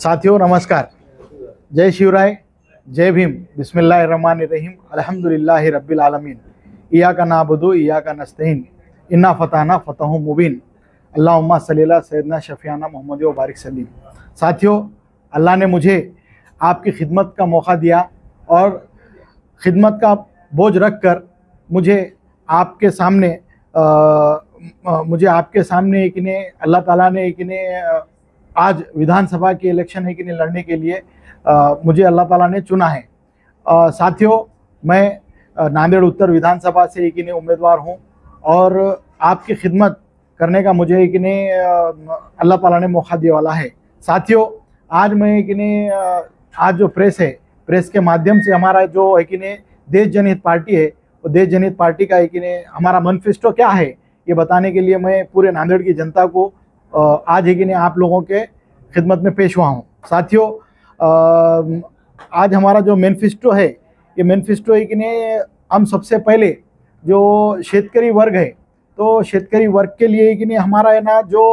साथियों नमस्कार, जय शिवराय, जय भीम, बिस्मिल्लाहिर्रहमानिर्रहीम, अल्हम्दुलिल्लाहि रब्बिल आलमीन, इय्याका नअबुदु इय्याका नस्तईन, इन्ना फतहना फतहुम मुबीन, अल्लाहुम्मा सल्ली अला सय्यदना शफीअना मुहम्मद व बारिक सल्लीम। साथियों, अल्लाह ने मुझे आपकी खिदमत का मौका दिया और खिदमत का बोझ रख कर मुझे आपके सामने एक ने अल्लाह ताला ने एक ने आज विधानसभा के इलेक्शन है कि नहीं लड़ने के लिए मुझे अल्लाह ताला ने चुना है। साथियों, मैं नांदेड़ उत्तर विधानसभा से एक उम्मीदवार हूं और आपकी खिदमत करने का मुझे एक अल्लाह ताला ने मौका दिया वाला है। साथियों, आज मैं आज जो प्रेस है, प्रेस के माध्यम से हमारा जो है कि देश जनहित पार्टी है, वो देश जनहित पार्टी का हमारा मैनिफेस्टो क्या है ये बताने के लिए मैं पूरे नांदेड़ की जनता को आज है कि नहीं आप लोगों के खिदमत में पेश हुआ हूँ। साथियों, आज हमारा जो मैनिफेस्टो है, ये मैनिफेस्टो है कि नहीं हम सबसे पहले जो शेतकरी वर्ग है, तो शेतकरी वर्ग के लिए कि नहीं हमारा है ना जो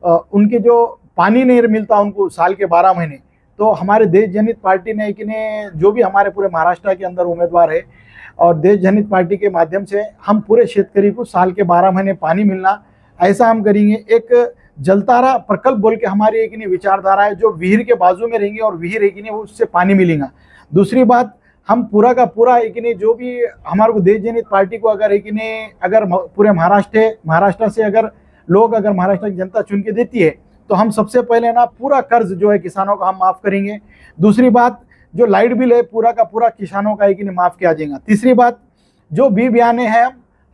उनके जो पानी नहीं मिलता उनको साल के 12 महीने, तो हमारे देश जनहित पार्टी ने कि नहीं जो भी हमारे पूरे महाराष्ट्र के अंदर उम्मीदवार है और देश जनहित पार्टी के माध्यम से हम पूरे शेतकरी को साल के 12 महीने पानी मिलना, ऐसा हम करेंगे। एक जलतारा प्रकल्प बोल के हमारी एक विचारधारा है, जो विहिर के बाजू में रहेंगे और विहिर एक उससे पानी मिलेगा। दूसरी बात, हम पूरा का पूरा एक जो भी हमारे को देश जनहित पार्टी को अगर पूरे महाराष्ट्र से अगर महाराष्ट्र की जनता चुन के देती है तो हम सबसे पहले ना पूरा कर्ज जो है किसानों का हम माफ़ करेंगे। दूसरी बात, जो लाइट बिल है पूरा का पूरा किसानों का एक माफ़ किया जाएगा। तीसरी बात, जो बी बयाने हैं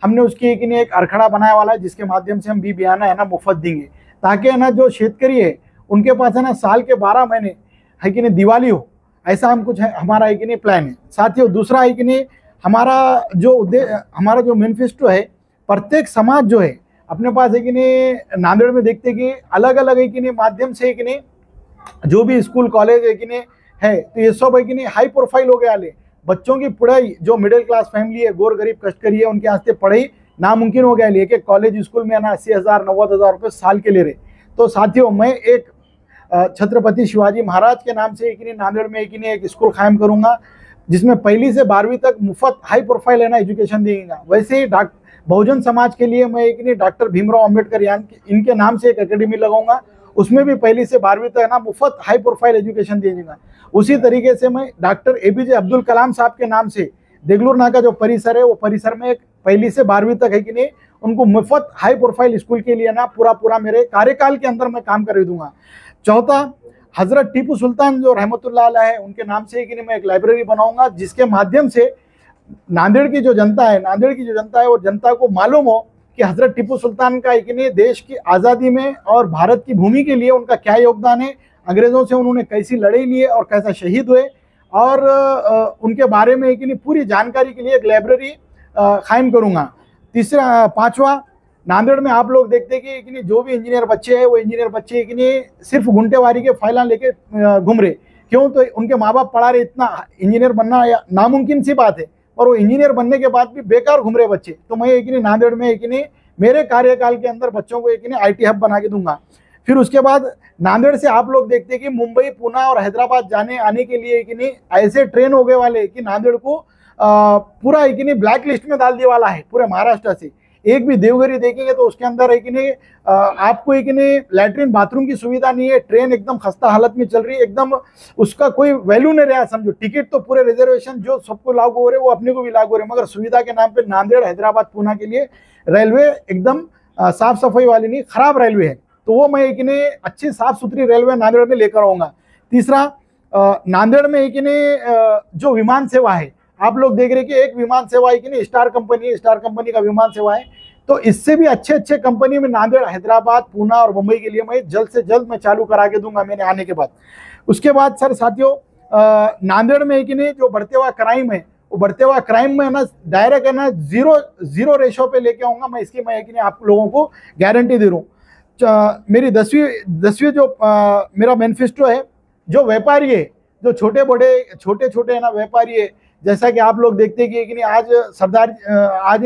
हमने उसकी एक अरखड़ा बनाया वाला है, जिसके माध्यम से हम बी बयाना है ना मुफ्त देंगे, ताकि है ना जो शेतकरी है उनके पास है ना साल के 12 महीने है कि नहीं दिवाली हो, ऐसा हम कुछ है हमारा है कि नहीं प्लान है। साथियों, दूसरा है कि नहीं हमारा जो मैनिफेस्टो है, प्रत्येक समाज जो है अपने पास है कि नहीं नांदेड़ में देखते कि अलग अलग है कि नहीं माध्यम से है कि नहीं जो भी स्कूल कॉलेज है कि नहीं है, तो ये सब है कि नहीं हाई प्रोफाइल हो गया। बच्चों की पढ़ाई जो मिडिल क्लास फैमिली है, गोर गरीब कष्टकरी है, उनके वास्ते पढ़ाई नामुमकिन हो गया। एक कॉलेज स्कूल में ना 80,000 90,000 रुपये साल के ले रहे। तो साथियों, मैं एक छत्रपति शिवाजी महाराज के नाम से एक नांदेड़ में एक स्कूल कायम करूंगा, जिसमें 1ली से 12वीं तक मुफ्त हाई प्रोफाइल है ना एजुकेशन देगा। वैसे ही बहुजन समाज के लिए मैं डॉक्टर भीमराव अंबेडकर इनके नाम से एक अकेडमी लगाऊंगा, उसमें भी 1ली से 12वीं तक ना मुफ्त हाई प्रोफाइल एजुकेशन देगा। उसी तरीके से मैं डॉक्टर APJ अब्दुल कलाम साहब के नाम से देगलूर नाका जो परिसर है, वो परिसर में 1ली से 12वीं तक है कि नहीं उनको मुफ्त हाई प्रोफाइल स्कूल के लिए ना पूरा मेरे कार्यकाल के अंदर मैं काम कर दूंगा। चौथा, हजरत टीपू सुल्तान जो रहमतुल्लाह अलैह है, उनके नाम से कि मैं एक लाइब्रेरी बनाऊंगा, जिसके माध्यम से नांदेड़ की जो जनता है वो जनता को मालूम हो कि हजरत टीपू सुल्तान का एक देश की आज़ादी में और भारत की भूमि के लिए उनका क्या योगदान है, अंग्रेज़ों से उन्होंने कैसी लड़ाई लिए और कैसा शहीद हुए, और उनके बारे में एक पूरी जानकारी के लिए एक लाइब्रेरी कायम करूँगा। पांचवा, नांदेड़ में आप लोग देखते हैं कि जो भी इंजीनियर बच्चे हैं, वो इंजीनियर बच्चे सिर्फ घुंटेवारी के फाइला लेके घूम रहे। क्यों? तो उनके माँ बाप पढ़ा रहे, इतना इंजीनियर बनना नामुमकिन सी बात है, और वो इंजीनियर बनने के बाद भी बेकार घूम रहे बच्चे। तो मैं नांदेड़ में मेरे कार्यकाल के अंदर बच्चों को IT हब बना के दूंगा। फिर उसके बाद नांदेड़ से आप लोग देखते हैं कि मुंबई, पुणे और हैदराबाद जाने आने के लिए ऐसे ट्रेन हो गए वाले कि नांदेड़ को पूरा ब्लैक लिस्ट में डाल दिया वाला है पूरे महाराष्ट्र से। एक भी देवघरी देखेंगे तो उसके अंदर आपको लैट्रिन बाथरूम की सुविधा नहीं है। ट्रेन एकदम खस्ता हालत में चल रही है, एकदम उसका कोई वैल्यू नहीं रहा। समझो, टिकट तो पूरे रिजर्वेशन जो सबको लागू हो रहे वो अपने को भी लागू हो रहे, मगर सुविधा के नाम पे नांदेड़, हैदराबाद, पुणे के लिए रेलवे एकदम साफ सफाई वाली नहीं, खराब रेलवे है। तो वो मैं अच्छी साफ सुथरी रेलवे नांदेड़ में लेकर आऊँगा। तीसरा, नांदेड़ में जो विमान सेवा है, आप लोग देख रहे हैं कि एक विमान सेवा है कि स्टार कंपनी का विमान सेवा है। तो इससे भी अच्छे कंपनी में नांदेड़, हैदराबाद, पुणे और मुंबई के लिए मैं जल्द से जल्द मैं चालू करा के दूंगा मैंने आने के बाद। उसके बाद साथियों, नांदेड़ में जो बढ़ते हुआ क्राइम है, वो बढ़ते हुआ क्राइम में ना डायरेक्ट है ना जीरो रेशो पे लेके आऊँगा मैं। इसकी मैं आप लोगों को गारंटी दे रहा हूँ। मेरी 10वीं जो मेरा मैनिफेस्टो है, जो व्यापारी है, जो छोटे है ना व्यापारी है, जैसा कि आप लोग देखते हैं कि आज आज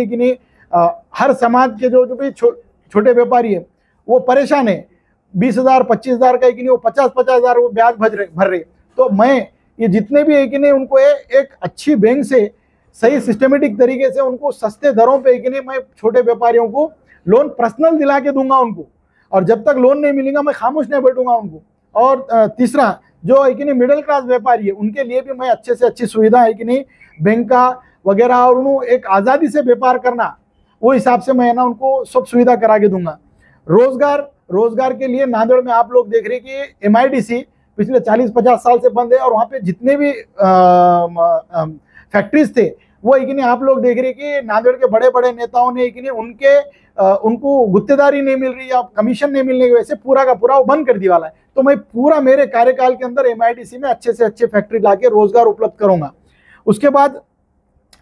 हर समाज के जो भी छोटे व्यापारी है वो परेशान है। 20,000 25,000 का है कि नहीं, वो 50,000 वो ब्याज भर रहे। तो मैं ये जितने भी है कि नहीं उनको एक अच्छी बैंक से सही सिस्टमेटिक तरीके से उनको सस्ते दरों पे कि नहीं मैं छोटे व्यापारियों को लोन पर्सनल दिला के दूंगा उनको, और जब तक लोन नहीं मिलेगा मैं खामोश नहीं बैठूंगा उनको। और तीसरा जो है कि नहीं मिडिल क्लास व्यापारी है उनके लिए भी मैं अच्छे से अच्छी सुविधा है कि नहीं बैंक का वगैरह, और उन्होंने एक आज़ादी से व्यापार करना वो हिसाब से मैं ना उनको सब सुविधा करा के दूंगा। रोजगार के लिए नांदेड़ में आप लोग देख रहे हैं कि MIDC पिछले 40-50 साल से बंद है, और वहाँ पे जितने भी फैक्ट्रीज थे वो एक नहीं आप लोग देख रहे हैं कि नांदेड़ के बड़े बड़े नेताओं ने एक नहीं उनको गुत्तेदारी नहीं मिल रही या कमीशन नहीं मिलने की वजह से पूरा का पूरा वो बंद कर दिया वाला है। तो मैं पूरा मेरे कार्यकाल के अंदर MIDC में अच्छे से अच्छे फैक्ट्री लाके रोजगार उपलब्ध करूंगा। उसके बाद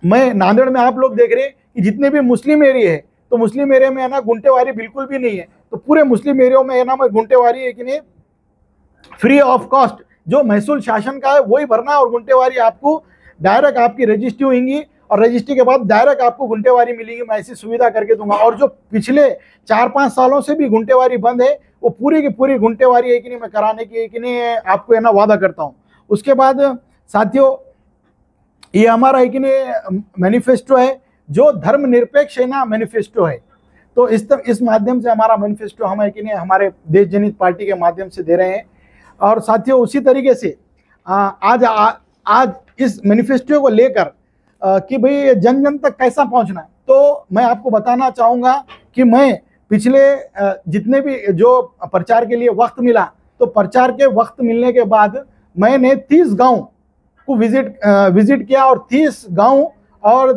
मैं नांदेड़ में आप लोग देख रहे हैं कि जितने भी मुस्लिम एरिया है, तो मुस्लिम एरिया में है ना गुंटेवारी बिल्कुल भी नहीं है, तो पूरे मुस्लिम एरिया में है ना मैं गुंटेवारी है कि नहीं फ्री ऑफ कॉस्ट जो महसूल शासन का है वही भरना, और गुंटेवारी आपको डायरेक्ट आपकी रजिस्ट्री होंगी, और रजिस्ट्री के बाद डायरेक्ट आपको गुंटेवारी मिलेगी। मैं ऐसी सुविधा करके दूंगा। और जो पिछले 4-5 सालों से भी गुंटेवारी बंद है वो पूरी की पूरी गुंटेवारी है कि नहीं मैं कराने की कि नहीं आपको है ना वादा करता हूँ। उसके बाद साथियों ये हमारा है कि नहीं मैनिफेस्टो है जो धर्मनिरपेक्ष है ना मैनिफेस्टो है। तो इस माध्यम से हमारा मैनिफेस्टो हम है कि नहीं हमारे देश जनहित पार्टी के माध्यम से दे रहे हैं। और साथियों उसी तरीके से आज इस मैनिफेस्टो को लेकर कि भाई जन जन तक कैसा पहुंचना है, तो मैं आपको बताना चाहूँगा कि मैं पिछले जितने भी जो प्रचार के लिए वक्त मिला, तो प्रचार के वक्त मिलने के बाद मैंने 30 गांव को विजिट किया, और 30 गांव और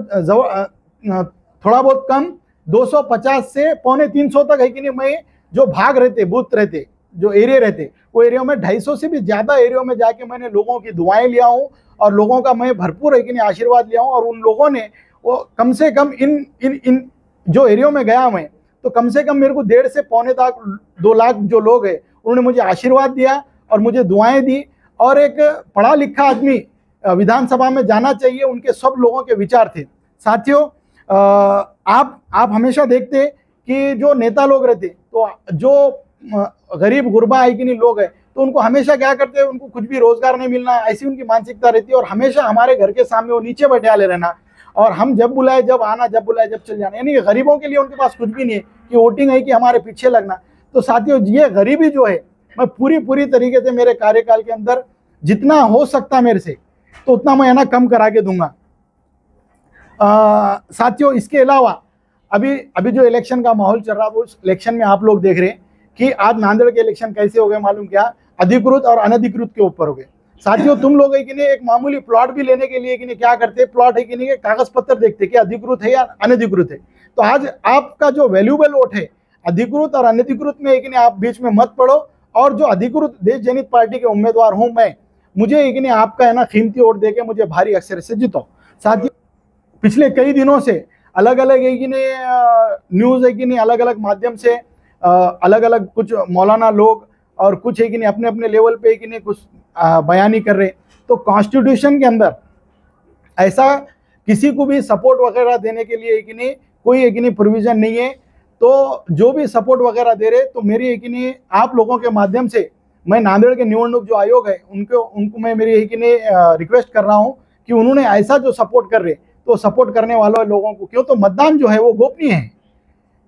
थोड़ा बहुत कम 250 से पौने 300 तक है कि नहीं मैं जो भाग रहते बूथ रहते जो एरिया रहते वो एरिया में 250 से भी ज़्यादा एरिया में जाके मैंने लोगों की दुआएं लिया हूँ, और लोगों का मैं भरपूर है कि नहीं आशीर्वाद लिया हूँ। और उन लोगों ने वो कम से कम इन जो एरिया में गया मैं, तो कम से कम मेरे को 1.5 से पौने 2 लाख जो लोग हैं उन्होंने मुझे आशीर्वाद दिया और मुझे दुआएं दी। और एक पढ़ा लिखा आदमी विधानसभा में जाना चाहिए, उनके सब लोगों के विचार थे। साथियों आप हमेशा देखते कि जो नेता लोग रहते तो जो गरीब गुरबा है कि नहीं लोग हैं, तो उनको हमेशा क्या करते हैं, उनको कुछ भी रोजगार नहीं मिलना, ऐसी उनकी मानसिकता रहती है। और हमेशा हमारे घर के सामने वो नीचे बैठा ले रहना, और हम जब बुलाए जब आना, जब बुलाए जब चल जाना, यानी गरीबों के लिए उनके पास कुछ भी नहीं है कि वोटिंग है कि हमारे पीछे लगना। तो साथियों ये गरीबी जो है मैं पूरी तरीके से मेरे कार्यकाल के अंदर जितना हो सकता मेरे से तो उतना मैं है ना कम करा के दूंगा। साथियों इसके अलावा अभी जो इलेक्शन का माहौल चल रहा है, वो उस इलेक्शन में आप लोग देख रहे हैं कि आज नांदेड़ के इलेक्शन कैसे हो गए मालूम क्या, अधिकृत और अनधिकृत के ऊपर हो गए। साथियों तुम लोग है कि नहीं एक मामूली प्लॉट भी लेने के लिए कि नहीं क्या करते, प्लॉट है कि नहीं कागज पत्र देखते कि अधिकृत है या अनधिकृत है। तो आज आपका जो वैल्यूएबल वोट है अधिकृत और अनधिकृत में है कि नहीं आप बीच में मत पड़ो, और जो अधिकृत देश जनहित पार्टी के उम्मीदवार हूं मैं, मुझे है कि नहीं आपका है ना कीमती वोट देके मुझे भारी अक्षर से जीतो। साथियों पिछले कई दिनों से अलग अलग है कि नहीं न्यूज़ है कि नहीं अलग अलग माध्यम से अलग अलग कुछ मौलाना लोग और कुछ है कि नहीं अपने अपने लेवल पे है कि नहीं कुछ बयानी कर रहे। तो कॉन्स्टिट्यूशन के अंदर ऐसा किसी को भी सपोर्ट वगैरह देने के लिए है कि नहीं कोई है कि नहीं प्रोविज़न नहीं है। तो जो भी सपोर्ट वगैरह दे रहे, तो मेरी है कि नहीं आप लोगों के माध्यम से मैं नांदेड़ के निवडणूक जो आयोग है उनको मैं मेरी है कि नहीं रिक्वेस्ट कर रहा हूँ कि उन्होंने ऐसा जो सपोर्ट कर रहे तो सपोर्ट करने वालों लोगों को, क्यों तो मतदान जो है वो गोपनीय है।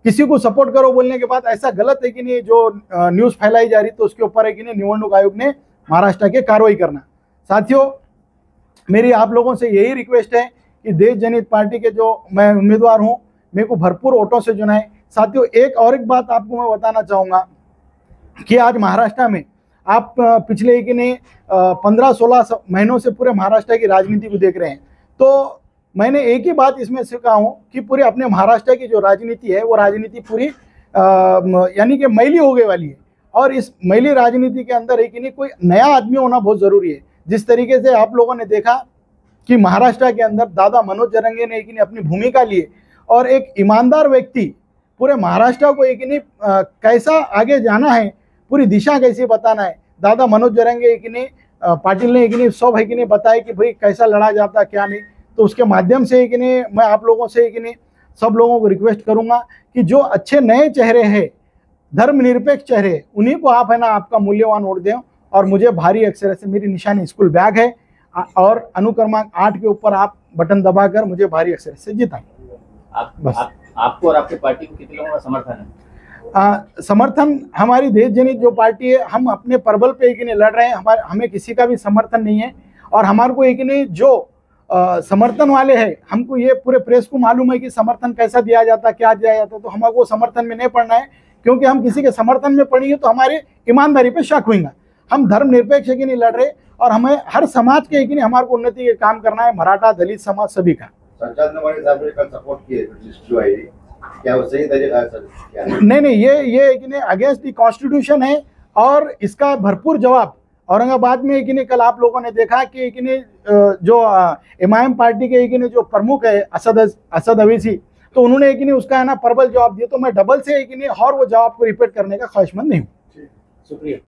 किसी को सपोर्ट करो बोलने के बाद ऐसा गलत है कि नहीं जो न्यूज़ फैलाई जा रही, तो उसके ऊपर है कि नहीं निवडणूक आयोग ने महाराष्ट्र के कार्रवाई करना। साथियों मेरी आप लोगों से यही रिक्वेस्ट है कि देश जनहित पार्टी के जो मैं उम्मीदवार हूँ मेरे को भरपूर वोटों से चुनाएं। साथियों एक बात आपको मैं बताना चाहूँगा कि आज महाराष्ट्र में आप पिछले कि नहीं 15-16 महीनों से पूरे महाराष्ट्र की राजनीति को देख रहे हैं। तो मैंने एक ही बात इसमें सीखा हूँ कि पूरे अपने महाराष्ट्र की जो राजनीति है वो राजनीति पूरी यानी कि मैली हो गई वाली है, और इस मैली राजनीति के अंदर है कि नहीं कोई नया आदमी होना बहुत ज़रूरी है। जिस तरीके से आप लोगों ने देखा कि महाराष्ट्र के अंदर दादा मनोज जरंगे ने कि नहीं अपनी भूमिका लिए, और एक ईमानदार व्यक्ति पूरे महाराष्ट्र को कि नहीं कैसा आगे जाना है, पूरी दिशा कैसे बताना है, दादा मनोज जरंगे कि नहीं पाटिल ने कि नहीं सब है कि नहीं बताया कि भाई कैसा लड़ा जाता क्या नहीं। तो उसके माध्यम से कि नहीं मैं आप लोगों से कि नहीं सब लोगों को रिक्वेस्ट करूंगा कि जो अच्छे नए चेहरे हैं धर्मनिरपेक्ष चेहरे, उन्हीं को आप है ना आपका मूल्यवान वोट दें और मुझे भारी अक्षर से, मेरी निशानी स्कूल बैग है और अनुक्रमांक 8 के ऊपर आप बटन दबाकर मुझे भारी अक्षर से जिताएं। आपको और आपके पार्टी को कितने लोगों का समर्थन है? समर्थन, हमारी देश जनित जो पार्टी है, हम अपने परबल पे एक लड़ रहे हैं, हमें किसी का भी समर्थन नहीं है। और हमारे को एक जो समर्थन वाले हैं, हमको ये पूरे प्रेस को मालूम है कि समर्थन कैसा दिया जाता, क्या दिया जाता, तो हमारे को समर्थन में नहीं पड़ना है, क्योंकि हम किसी के समर्थन में पड़ेंगे तो हमारे ईमानदारी पे शक होगा। हम धर्मनिरपेक्ष है कि नहीं लड़ रहे, और हमें हर समाज के कि नहीं हमारे को उन्नति के काम करना है, मराठा, दलित समाज सभी का। क्या वो सही तरीका नहीं, ये कि नहीं अगेंस्ट द कॉन्स्टिट्यूशन है, और इसका भरपूर जवाब औरंगाबाद में कि नहीं कल आप लोगों ने देखा कि जो इमाम पार्टी के कि नहीं जो प्रमुख है असद अवैसी, तो उन्होंने कि नहीं उसका है ना प्रबल जवाब दिया। तो मैं डबल से कि नहीं और वो जवाब को रिपीट करने का ख्वाहिशमंद नहीं हूँ। शुक्रिया।